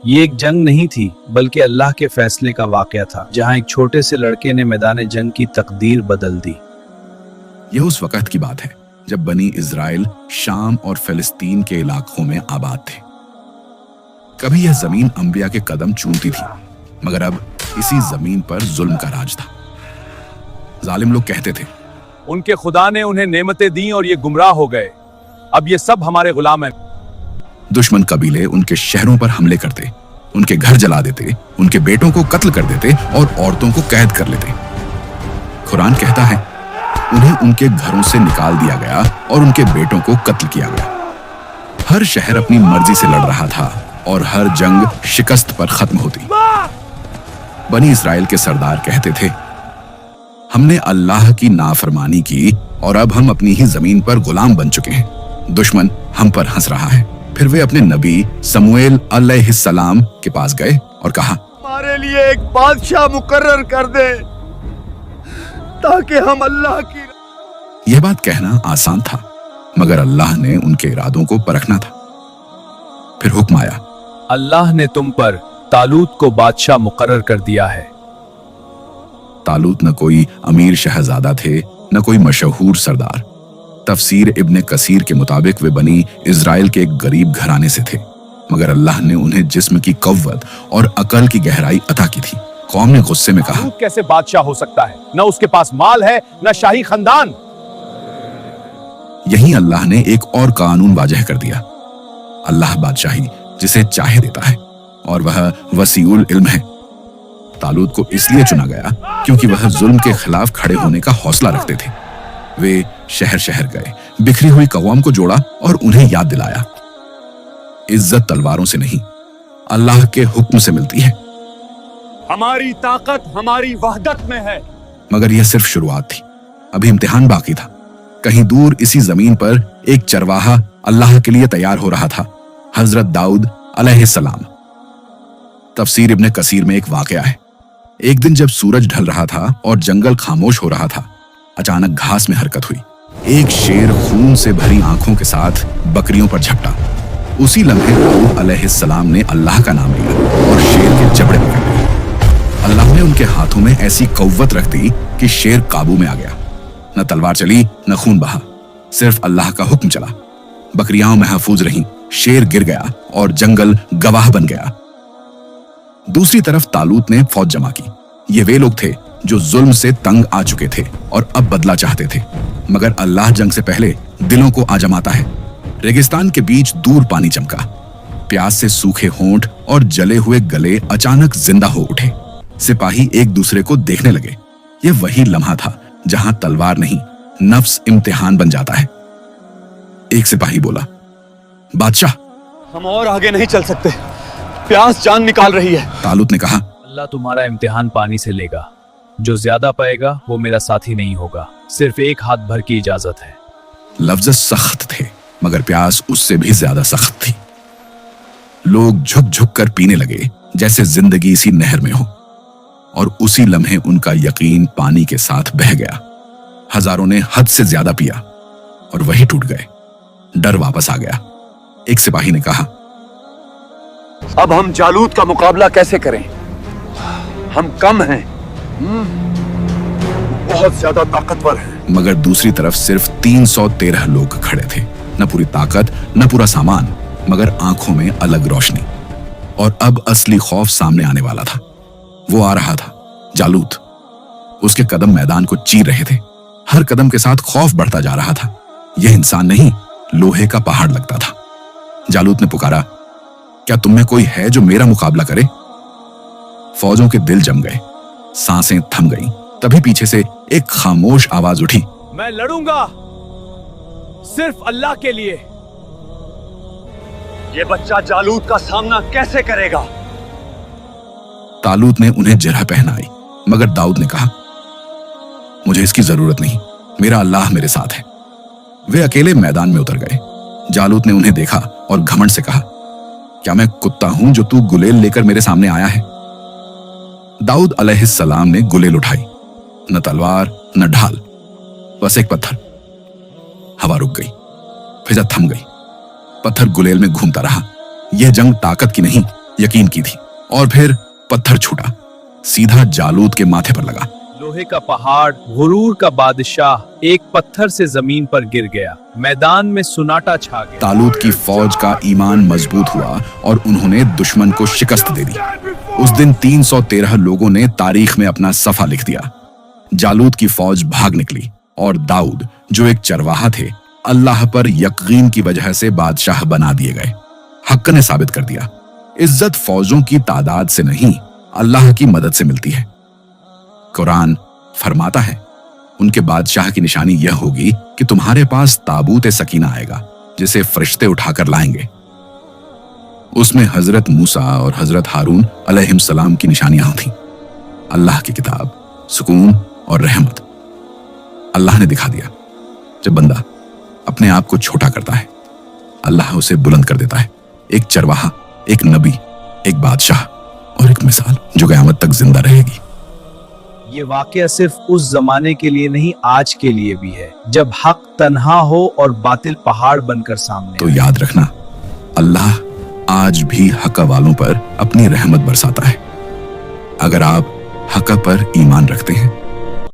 ये एक जंग नहीं थी बल्कि अल्लाह के फैसले का वाकया था, जहां एक छोटे से लड़के ने मैदान जंग की तकदीर बदल दी। यह उस वक़्त की बात है जब बनी इज़राइल शाम और फिलिस्तीन के इलाकों में आबाद थे। कभी यह जमीन अंबिया के कदम चूमती थी, मगर अब इसी जमीन पर जुल्म का राज था। जालिम लोग कहते थे, उनके खुदा ने उन्हें नेमतें दी और ये गुमराह हो गए, अब ये सब हमारे गुलाम हैं। दुश्मन कबीले उनके शहरों पर हमले करते, उनके घर जला देते, उनके बेटों को कत्ल कर देते और औरतों को कैद कर लेते। कुरान कहता है, उन्हें उनके घरों से निकाल दिया गया और उनके बेटों को कत्ल किया गया। हर शहर अपनी मर्जी से लड़ रहा था और हर जंग शिकस्त पर खत्म होती। बनी इस्राएल के सरदार कहते थे, हमने अल्लाह की नाफरमानी की और अब हम अपनी ही जमीन पर गुलाम बन चुके हैं। दुश्मन हम पर हंस रहा है। फिर वे अपने नबी समूएल अलैहिस्सलाम के पास गए और कहा, हमारे लिए एक बादशाह मुकर्रर कर दे ताकि हम अल्लाह की। यह बात कहना आसान था, मगर अल्लाह ने उनके इरादों को परखना था। फिर हुक्म आया, अल्लाह ने तुम पर तालूत को बादशाह मुकर्रर कर दिया है। तालूत न कोई अमीर शहजादा थे, न कोई मशहूर सरदार। तफसीर इब्ने कसीर के मुताबिक वे बनी इज़राइल के एक गरीब घराने से थे, मगर अल्लाह ने उन्हें जिस्म की कव्वत और अकल की गहराई अता की थी। कौम ने गुस्से में कहा, कैसे बादशाह हो सकता है? न उसके पास माल है, न शाही खानदान। यही अल्लाह ने एक और कानून वाजह कर दिया। अल्लाह बादशाही जिसे चाहे देता है और वह वसीउल इल्म है। तालूत को इसलिए चुना गया क्योंकि वह जुल्म के खिलाफ खड़े होने का हौसला रखते थे। वे शहर शहर गए, बिखरी हुई कौम को जोड़ा और उन्हें याद दिलाया, इज्जत तलवारों से नहीं, अल्लाह के हुक्म से मिलती है। हमारी ताकत हमारी वहदत में है। मगर यह सिर्फ शुरुआत थी, अभी इम्तिहान बाकी था। कहीं दूर इसी जमीन पर एक चरवाहा अल्लाह के लिए तैयार हो रहा था, हजरत दाऊद अलैहिस्सलाम। तफसीर इब्ने कसीर में एक वाकया है। एक दिन जब सूरज ढल रहा था और जंगल खामोश हो रहा था, अचानक घास में हरकत हुई। एक शेर खून से भरी आंखों के साथ बकरियों पर झपटा। उसी लम्हे दाऊद अलैहिस्सलाम ने अल्लाह का नाम लिया और शेर के जबड़े पकड़ लिए। अल्लाह ने उनके हाथों में ऐसी कव्वत रख दी कि शेर काबू में आ गया। न तलवार चली, न खून बहा, सिर्फ अल्लाह का हुक्म चला। बकरियां महफूज रहीं, शेर गिर गया और जंगल गवाह बन गया। दूसरी तरफ तालूत ने फौज जमा की। ये वे लोग थे जो जुल्म से तंग आ चुके थे और अब बदला चाहते थे, मगर अल्लाह जंग से पहले दिलों को आजमाता है। रेगिस्तान के बीच दूर पानी चमका। प्यास से सूखे होंठ और जले हुए गले अचानक जिंदा हो उठे। सिपाही एक दूसरे को देखने लगे। यह वही लम्हा था जहां तलवार नहीं, नफ्स इम्तिहान बन जाता है। एक सिपाही बोला, बादशाह, हम और आगे नहीं चल सकते, प्यास जान निकाल रही है। तालूत ने कहा, अल्लाह तुम्हारा इम्तिहान पानी से लेगा। जो ज्यादा पाएगा वो मेरा साथी नहीं होगा। सिर्फ एक हाथ भर की इजाजत है। लफ्ज सख्त थे, मगर प्यास उससे भी ज्यादा सख्त थी। लोग झुक झुक कर पीने लगे जैसे जिंदगी इसी नहर में हो, और उसी लम्हे उनका यकीन पानी के साथ बह गया। हजारों ने हद से ज्यादा पिया और वही टूट गए। डर वापस आ गया। एक सिपाही ने कहा, अब हम जालूत का मुकाबला कैसे करें? हम कम हैं, बहुत ज्यादा ताकतवर हैं। मगर दूसरी तरफ सिर्फ 313 लोग खड़े थे। न पूरी ताकत, न पूरा सामान, मगर आंखों में अलग रोशनी। और अब असली खौफ सामने आने वाला था। वो आ रहा था, जालूत। उसके कदम मैदान को चीर रहे थे। हर कदम के साथ खौफ बढ़ता जा रहा था। यह इंसान नहीं, लोहे का पहाड़ लगता था। जालूत ने पुकारा, क्या तुम में कोई है जो मेरा मुकाबला करे? फौजों के दिल जम गए, सांसें थम गईं। तभी पीछे से एक खामोश आवाज उठी, मैं लड़ूंगा सिर्फ अल्लाह के लिए। ये बच्चा जालूत का सामना कैसे करेगा? तालूत ने उन्हें जरह पहनाई, मगर दाऊद ने कहा, मुझे इसकी जरूरत नहीं, मेरा अल्लाह मेरे साथ है। वे अकेले मैदान में उतर गए। जालूत ने उन्हें देखा और घमंड से कहा, क्या मैं कुत्ता हूं जो तू गुलेल लेकर मेरे सामने आया है? दाऊद अलैहिस्सलाम ने गुलेल उठाई, न तलवार न ढाल, बस एक पत्थर। हवा रुक गई, फिजा थम गई। पत्थर गुलेल में घूमता रहा। यह जंग ताकत की नहीं, यकीन की थी। और फिर पत्थर छूटा, सीधा जालूत के माथे पर लगा। लोहे का पहाड़, गुरूर का बादशाह एक पत्थर से जमीन पर गिर गया। मैदान में सुनाटा छा गया। तालूत की फौज का ईमान मजबूत हुआ और उन्होंने दुश्मन को शिकस्त दे दी। उस दिन 313 लोगों ने तारीख में अपना सफा लिख दिया। जालूत की फौज भाग निकली और दाऊद, जो एक चरवाहा थे, अल्लाह पर यकीन की वजह से बादशाह बना दिए गए। हक ने साबित कर दिया, इज्जत फौजों की तादाद से नहीं, अल्लाह की मदद से मिलती है। कुरान फरमाता है, उनके बादशाह की निशानी यह होगी कि तुम्हारे पास ताबूत सकीना आएगा, जिसे फरिश्ते उठाकर लाएंगे। उसमें हजरत मूसा और हजरत हारून अलैहिस्सलाम की निशानियां थीं। अल्लाह की किताब, सुकून और रहमत। अल्लाह ने दिखा दिया, जब बंदा अपने आप को छोटा करता है, अल्लाह उसे बुलंद कर देता है। एक चरवाहा, एक नबी, एक बादशाह और एक मिसाल जो क़यामत तक जिंदा रहेगी। ये वाकया सिर्फ उस जमाने के लिए नहीं, आज के लिए भी है, जब हक तन्हा हो और बातिल पहाड़ बनकर सामने तो याद रखना, अल्लाह आज भी हक वालों पर अपनी रहमत बरसाता है। अगर आप हक पर ईमान रखते हैं